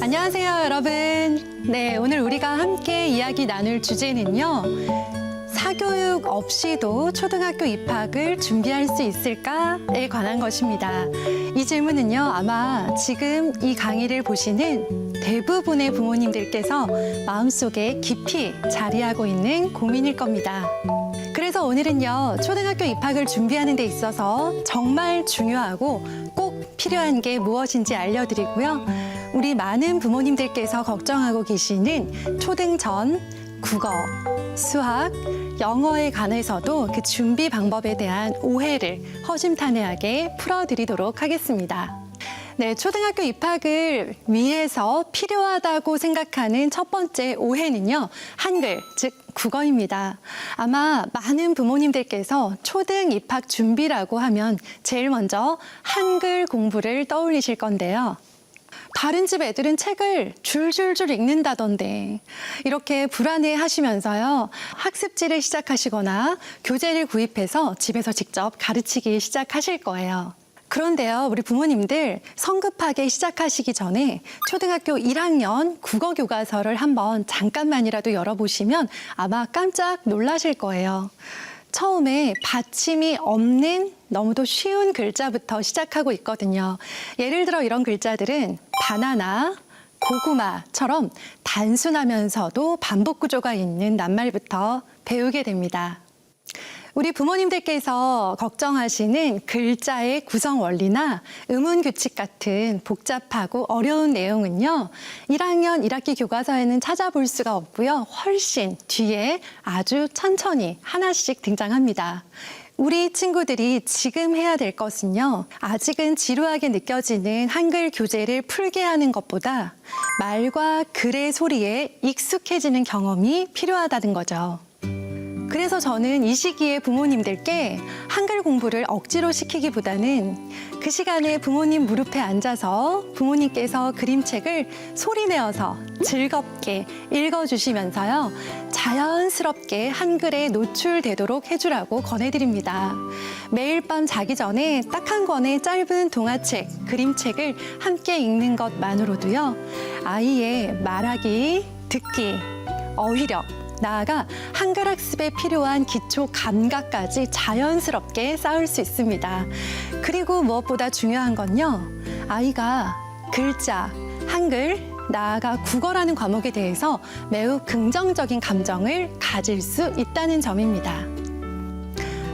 안녕하세요, 여러분. 네, 오늘 우리가 함께 이야기 나눌 주제는요. 사교육 없이도 초등학교 입학을 준비할 수 있을까에 관한 것입니다. 이 질문은요, 아마 지금 이 강의를 보시는 대부분의 부모님들께서 마음속에 깊이 자리하고 있는 고민일 겁니다. 그래서 오늘은요, 초등학교 입학을 준비하는 데 있어서 정말 중요하고 꼭 필요한 게 무엇인지 알려드리고요. 우리 많은 부모님들께서 걱정하고 계시는 초등전, 국어, 수학, 영어에 관해서도 그 준비 방법에 대한 오해를 허심탄회하게 풀어드리도록 하겠습니다. 네, 초등학교 입학을 위해서 필요하다고 생각하는 첫 번째 오해는요, 한글, 즉 국어입니다. 아마 많은 부모님들께서 초등 입학 준비라고 하면 제일 먼저 한글 공부를 떠올리실 건데요. 다른 집 애들은 책을 줄줄줄 읽는다던데 이렇게 불안해 하시면서요, 학습지를 시작하시거나 교재를 구입해서 집에서 직접 가르치기 시작하실 거예요. 그런데요, 우리 부모님들 성급하게 시작하시기 전에 초등학교 1학년 국어 교과서를 한번 잠깐만이라도 열어보시면 아마 깜짝 놀라실 거예요. 처음에 받침이 없는 너무도 쉬운 글자부터 시작하고 있거든요. 예를 들어 이런 글자들은 바나나, 고구마처럼 단순하면서도 반복 구조가 있는 낱말부터 배우게 됩니다. 우리 부모님들께서 걱정하시는 글자의 구성 원리나 음운 규칙 같은 복잡하고 어려운 내용은요, 1학년 1학기 교과서에는 찾아볼 수가 없고요. 훨씬 뒤에 아주 천천히 하나씩 등장합니다. 우리 친구들이 지금 해야 될 것은요, 아직은 지루하게 느껴지는 한글 교재를 풀게 하는 것보다 말과 글의 소리에 익숙해지는 경험이 필요하다는 거죠. 그래서 저는 이 시기에 부모님들께 한글 공부를 억지로 시키기보다는 그 시간에 부모님 무릎에 앉아서 부모님께서 그림책을 소리내어서 즐겁게 읽어주시면서요, 자연스럽게 한글에 노출되도록 해주라고 권해드립니다. 매일 밤 자기 전에 딱 한 권의 짧은 동화책, 그림책을 함께 읽는 것만으로도요, 아이의 말하기, 듣기, 어휘력, 나아가 한글 학습에 필요한 기초 감각까지 자연스럽게 쌓을 수 있습니다. 그리고 무엇보다 중요한 건요, 아이가 글자, 한글, 나아가 국어라는 과목에 대해서 매우 긍정적인 감정을 가질 수 있다는 점입니다.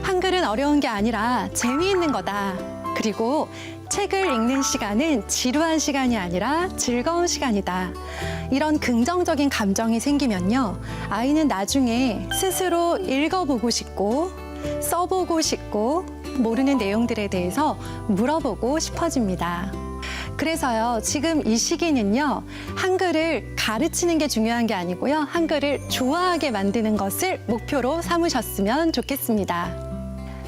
한글은 어려운 게 아니라 재미있는 거다. 그리고 책을 읽는 시간은 지루한 시간이 아니라 즐거운 시간이다. 이런 긍정적인 감정이 생기면요, 아이는 나중에 스스로 읽어보고 싶고, 써보고 싶고, 모르는 내용들에 대해서 물어보고 싶어집니다. 그래서요, 지금 이 시기는요, 한글을 가르치는 게 중요한 게 아니고요, 한글을 좋아하게 만드는 것을 목표로 삼으셨으면 좋겠습니다.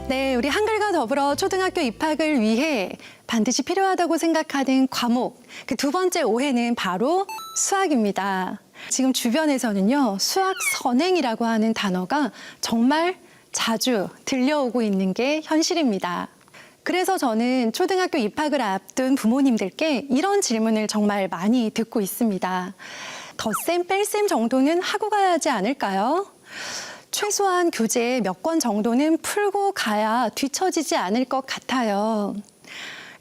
네, 우리 한글과 더불어 초등학교 입학을 위해 반드시 필요하다고 생각하는 과목, 그 두 번째 오해는 바로 수학입니다. 지금 주변에서는요, 수학 선행이라고 하는 단어가 정말 자주 들려오고 있는 게 현실입니다. 그래서 저는 초등학교 입학을 앞둔 부모님들께 이런 질문을 정말 많이 듣고 있습니다. 덧셈, 뺄셈 정도는 하고 가야 하지 않을까요? 최소한 교재 몇 권 정도는 풀고 가야 뒤처지지 않을 것 같아요.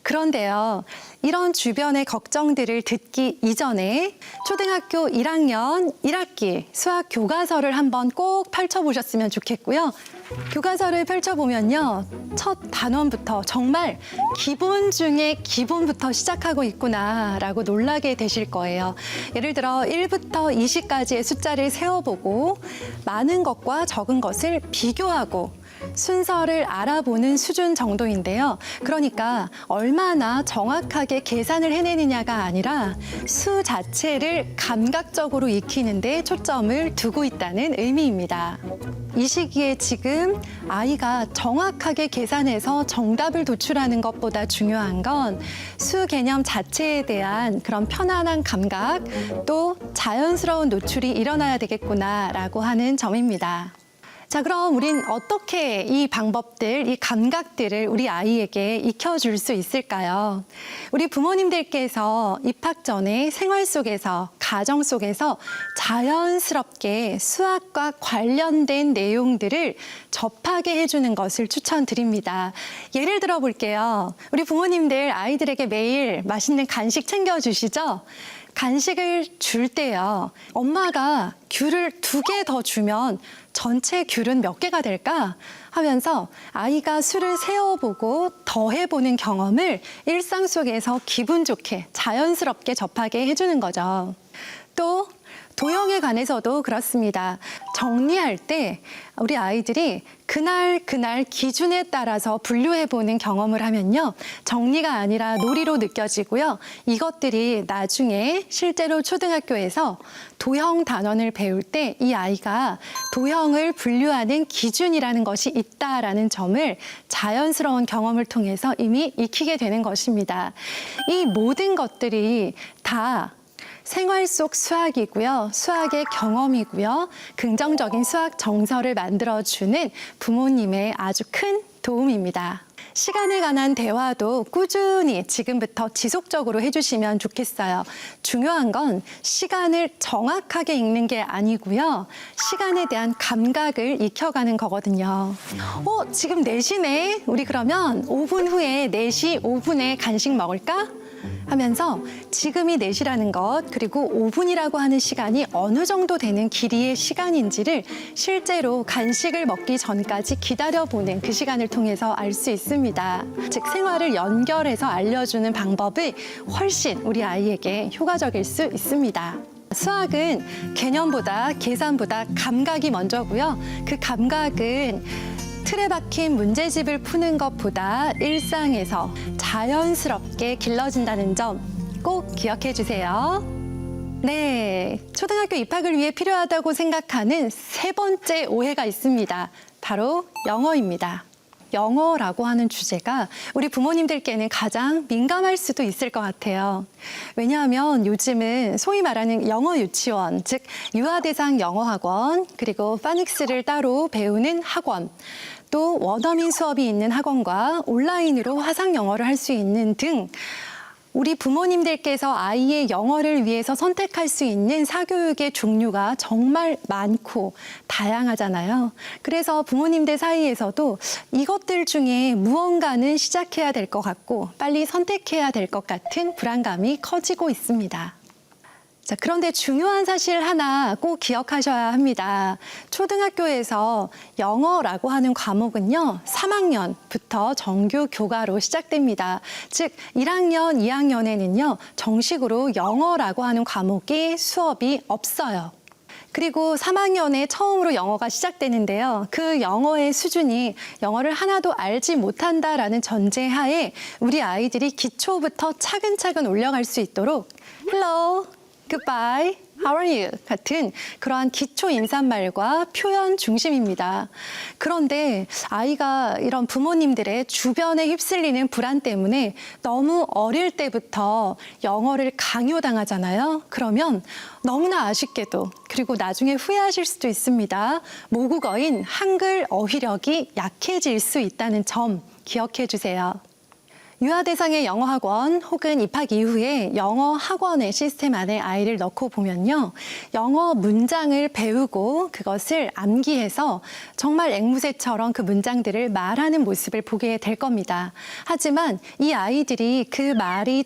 그런데요, 이런 주변의 걱정들을 듣기 이전에 초등학교 1학년 1학기 수학 교과서를 한번 꼭 펼쳐보셨으면 좋겠고요. 교과서를 펼쳐보면요, 첫 단원부터 정말 기본 중에 기본부터 시작하고 있구나라고 놀라게 되실 거예요. 예를 들어 1부터 20까지의 숫자를 세어보고 많은 것과 적은 것을 비교하고 순서를 알아보는 수준 정도인데요. 그러니까 얼마나 정확하게 계산을 해내느냐가 아니라 수 자체를 감각적으로 익히는 데 초점을 두고 있다는 의미입니다. 이 시기에 지금 아이가 정확하게 계산해서 정답을 도출하는 것보다 중요한 건 수 개념 자체에 대한 그런 편안한 감각, 또 자연스러운 노출이 일어나야 되겠구나라고 하는 점입니다. 자, 그럼 우린 어떻게 이 방법들, 이 감각들을 우리 아이에게 익혀줄 수 있을까요? 우리 부모님들께서 입학 전에 생활 속에서, 가정 속에서 자연스럽게 수학과 관련된 내용들을 접하게 해주는 것을 추천드립니다. 예를 들어 볼게요. 우리 부모님들 아이들에게 매일 맛있는 간식 챙겨주시죠? 간식을 줄 때요. 엄마가 귤을 2개 더 주면 전체 귤은 몇 개가 될까? 하면서 아이가 수를 세어보고 더해보는 경험을 일상 속에서 기분 좋게 자연스럽게 접하게 해주는 거죠. 또 도형에 관해서도 그렇습니다. 정리할 때 우리 아이들이 그날 기준에 따라서 분류해보는 경험을 하면요. 정리가 아니라 놀이로 느껴지고요. 이것들이 나중에 실제로 초등학교에서 도형 단원을 배울 때 이 아이가 도형을 분류하는 기준이라는 것이 있다라는 점을 자연스러운 경험을 통해서 이미 익히게 되는 것입니다. 이 모든 것들이 다 생활 속 수학이고요. 수학의 경험이고요. 긍정적인 수학 정서를 만들어주는 부모님의 아주 큰 도움입니다. 시간에 관한 대화도 꾸준히 지금부터 지속적으로 해주시면 좋겠어요. 중요한 건 시간을 정확하게 읽는 게 아니고요. 시간에 대한 감각을 익혀가는 거거든요. 지금 4시네. 우리 그러면 5분 후에 4시 5분에 간식 먹을까? 하면서 지금이 4시라는 것, 그리고 5분이라고 하는 시간이 어느 정도 되는 길이의 시간인지를 실제로 간식을 먹기 전까지 기다려보는 그 시간을 통해서 알 수 있습니다. 즉, 생활을 연결해서 알려주는 방법이 훨씬 우리 아이에게 효과적일 수 있습니다. 수학은 개념보다 계산보다 감각이 먼저고요. 그 감각은 틀에 박힌 문제집을 푸는 것보다 일상에서 자연스럽게 길러진다는 점 꼭 기억해 주세요. 네, 초등학교 입학을 위해 필요하다고 생각하는 3번째 오해가 있습니다. 바로 영어입니다. 영어라고 하는 주제가 우리 부모님들께는 가장 민감할 수도 있을 것 같아요. 왜냐하면 요즘은 소위 말하는 영어 유치원, 즉 유아대상 영어학원, 그리고 파닉스를 따로 배우는 학원, 또 원어민 수업이 있는 학원과 온라인으로 화상 영어를 할 수 있는 등 우리 부모님들께서 아이의 영어를 위해서 선택할 수 있는 사교육의 종류가 정말 많고 다양하잖아요. 그래서 부모님들 사이에서도 이것들 중에 무언가는 시작해야 될 것 같고 빨리 선택해야 될 것 같은 불안감이 커지고 있습니다. 자, 그런데 중요한 사실 하나 꼭 기억하셔야 합니다. 초등학교에서 영어라고 하는 과목은요, 3학년부터 정규 교과로 시작됩니다. 즉, 1학년, 2학년에는요, 정식으로 영어라고 하는 과목이 수업이 없어요. 그리고 3학년에 처음으로 영어가 시작되는데요. 그 영어의 수준이 영어를 하나도 알지 못한다라는 전제하에 우리 아이들이 기초부터 차근차근 올라갈 수 있도록 Hello, Goodbye, How are you? 같은 그러한 기초 인사말과 표현 중심입니다. 그런데 아이가 이런 부모님들의 주변에 휩쓸리는 불안 때문에 너무 어릴 때부터 영어를 강요당하잖아요. 그러면 너무나 아쉽게도, 그리고 나중에 후회하실 수도 있습니다. 모국어인 한글 어휘력이 약해질 수 있다는 점 기억해 주세요. 유아대상의 영어학원 혹은 입학 이후에 영어학원의 시스템 안에 아이를 넣고 보면요. 영어 문장을 배우고 그것을 암기해서 정말 앵무새처럼 그 문장들을 말하는 모습을 보게 될 겁니다. 하지만 이 아이들이 그 말이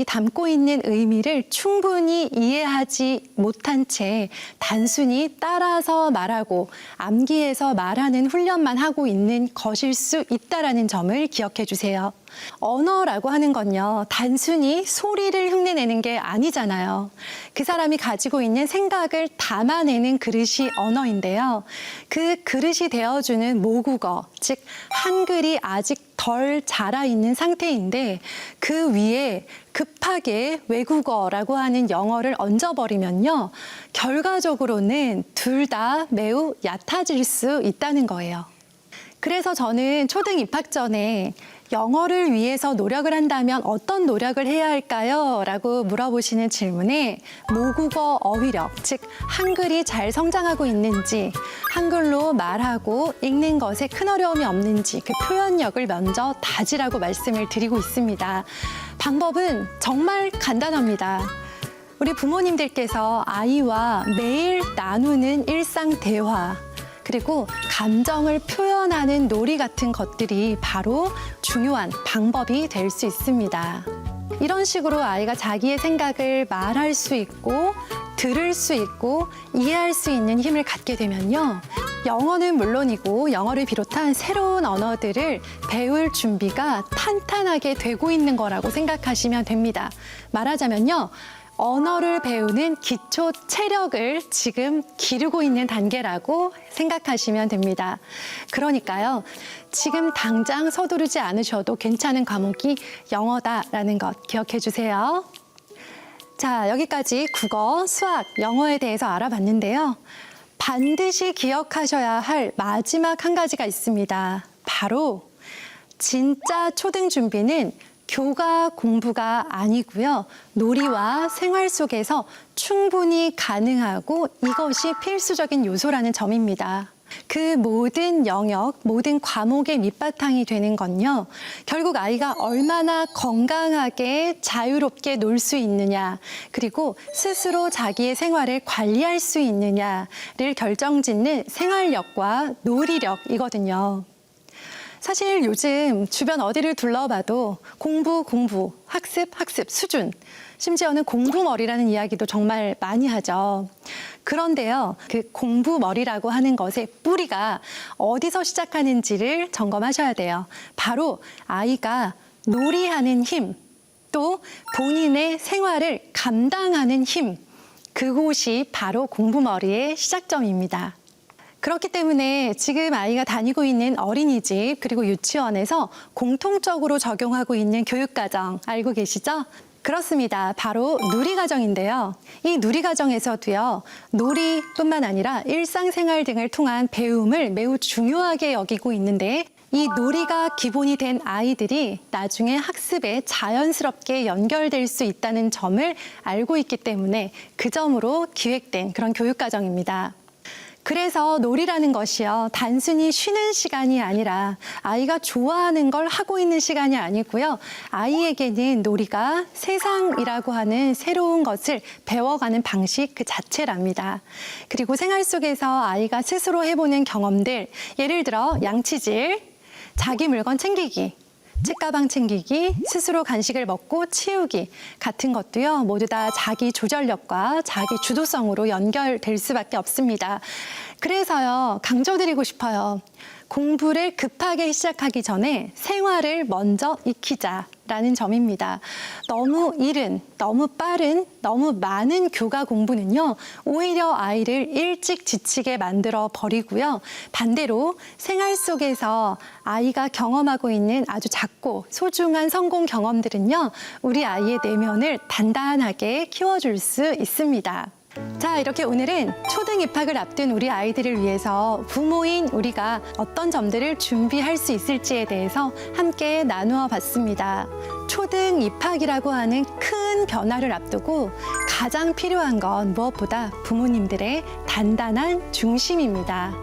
담고 있는 의미를 충분히 이해하지 못한 채 단순히 따라서 말하고 암기해서 말하는 훈련만 하고 있는 것일 수 있다는 점을 기억해 주세요. 언어라고 하는 건요, 단순히 소리를 흉내내는 게 아니잖아요. 그 사람이 가지고 있는 생각을 담아내는 그릇이 언어인데요. 그 그릇이 되어주는 모국어, 즉 한글이 아직 덜 자라있는 상태인데 그 위에 급하게 외국어라고 하는 영어를 얹어버리면요, 결과적으로는 둘 다 매우 얕아질 수 있다는 거예요. 그래서 저는 초등 입학 전에 영어를 위해서 노력을 한다면 어떤 노력을 해야 할까요? 라고 물어보시는 질문에 모국어 어휘력, 즉 한글이 잘 성장하고 있는지, 한글로 말하고 읽는 것에 큰 어려움이 없는지 그 표현력을 먼저 다지라고 말씀을 드리고 있습니다. 방법은 정말 간단합니다. 우리 부모님들께서 아이와 매일 나누는 일상 대화, 그리고 감정을 표현하는 놀이 같은 것들이 바로 중요한 방법이 될 수 있습니다. 이런 식으로 아이가 자기의 생각을 말할 수 있고 들을 수 있고 이해할 수 있는 힘을 갖게 되면요. 영어는 물론이고 영어를 비롯한 새로운 언어들을 배울 준비가 탄탄하게 되고 있는 거라고 생각하시면 됩니다. 말하자면요. 언어를 배우는 기초 체력을 지금 기르고 있는 단계라고 생각하시면 됩니다. 그러니까요, 지금 당장 서두르지 않으셔도 괜찮은 과목이 영어다라는 것 기억해 주세요. 자, 여기까지 국어, 수학, 영어에 대해서 알아봤는데요. 반드시 기억하셔야 할 마지막 한 가지가 있습니다. 바로 진짜 초등 준비는 교과 공부가 아니고요. 놀이와 생활 속에서 충분히 가능하고 이것이 필수적인 요소라는 점입니다. 그 모든 영역, 모든 과목의 밑바탕이 되는 건요. 결국 아이가 얼마나 건강하게 자유롭게 놀 수 있느냐, 그리고 스스로 자기의 생활을 관리할 수 있느냐를 결정짓는 생활력과 놀이력이거든요. 사실 요즘 주변 어디를 둘러봐도 공부, 학습 수준, 심지어는 공부머리라는 이야기도 정말 많이 하죠. 그런데요, 그 공부머리라고 하는 것의 뿌리가 어디서 시작하는지를 점검하셔야 돼요. 바로 아이가 놀이하는 힘, 또 본인의 생활을 감당하는 힘, 그곳이 바로 공부머리의 시작점입니다. 그렇기 때문에 지금 아이가 다니고 있는 어린이집 그리고 유치원에서 공통적으로 적용하고 있는 교육과정 알고 계시죠? 그렇습니다. 바로 누리과정인데요. 이 누리과정에서도요, 놀이뿐만 아니라 일상생활 등을 통한 배움을 매우 중요하게 여기고 있는데 이 놀이가 기본이 된 아이들이 나중에 학습에 자연스럽게 연결될 수 있다는 점을 알고 있기 때문에 그 점으로 기획된 그런 교육과정입니다. 그래서 놀이라는 것이요, 단순히 쉬는 시간이 아니라 아이가 좋아하는 걸 하고 있는 시간이 아니고요. 아이에게는 놀이가 세상이라고 하는 새로운 것을 배워가는 방식 그 자체랍니다. 그리고 생활 속에서 아이가 스스로 해보는 경험들, 예를 들어 양치질, 자기 물건 챙기기, 책가방 챙기기, 스스로 간식을 먹고 치우기 같은 것도요, 모두 다 자기 조절력과 자기 주도성으로 연결될 수밖에 없습니다. 그래서요, 강조드리고 싶어요. 공부를 급하게 시작하기 전에 생활을 먼저 익히자라는 점입니다. 너무 이른, 너무 빠른, 너무 많은 교과 공부는요, 오히려 아이를 일찍 지치게 만들어 버리고요. 반대로 생활 속에서 아이가 경험하고 있는 아주 작고 소중한 성공 경험들은요, 우리 아이의 내면을 단단하게 키워줄 수 있습니다. 자, 이렇게 오늘은 초등 입학을 앞둔 우리 아이들을 위해서 부모인 우리가 어떤 점들을 준비할 수 있을지에 대해서 함께 나누어 봤습니다. 초등 입학이라고 하는 큰 변화를 앞두고 가장 필요한 건 무엇보다 부모님들의 단단한 중심입니다.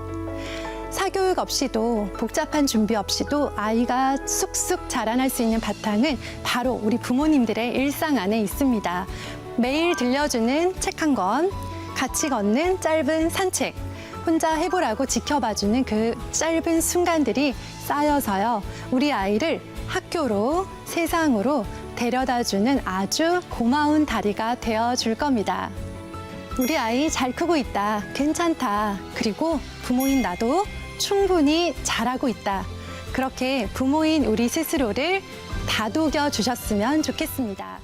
사교육 없이도 복잡한 준비 없이도 아이가 쑥쑥 자라날 수 있는 바탕은 바로 우리 부모님들의 일상 안에 있습니다. 매일 들려주는 책 한 권, 같이 걷는 짧은 산책, 혼자 해보라고 지켜봐주는 그 짧은 순간들이 쌓여서요, 우리 아이를 학교로, 세상으로 데려다주는 아주 고마운 다리가 되어줄 겁니다. 우리 아이 잘 크고 있다, 괜찮다, 그리고 부모인 나도 충분히 잘하고 있다. 그렇게 부모인 우리 스스로를 다독여 주셨으면 좋겠습니다.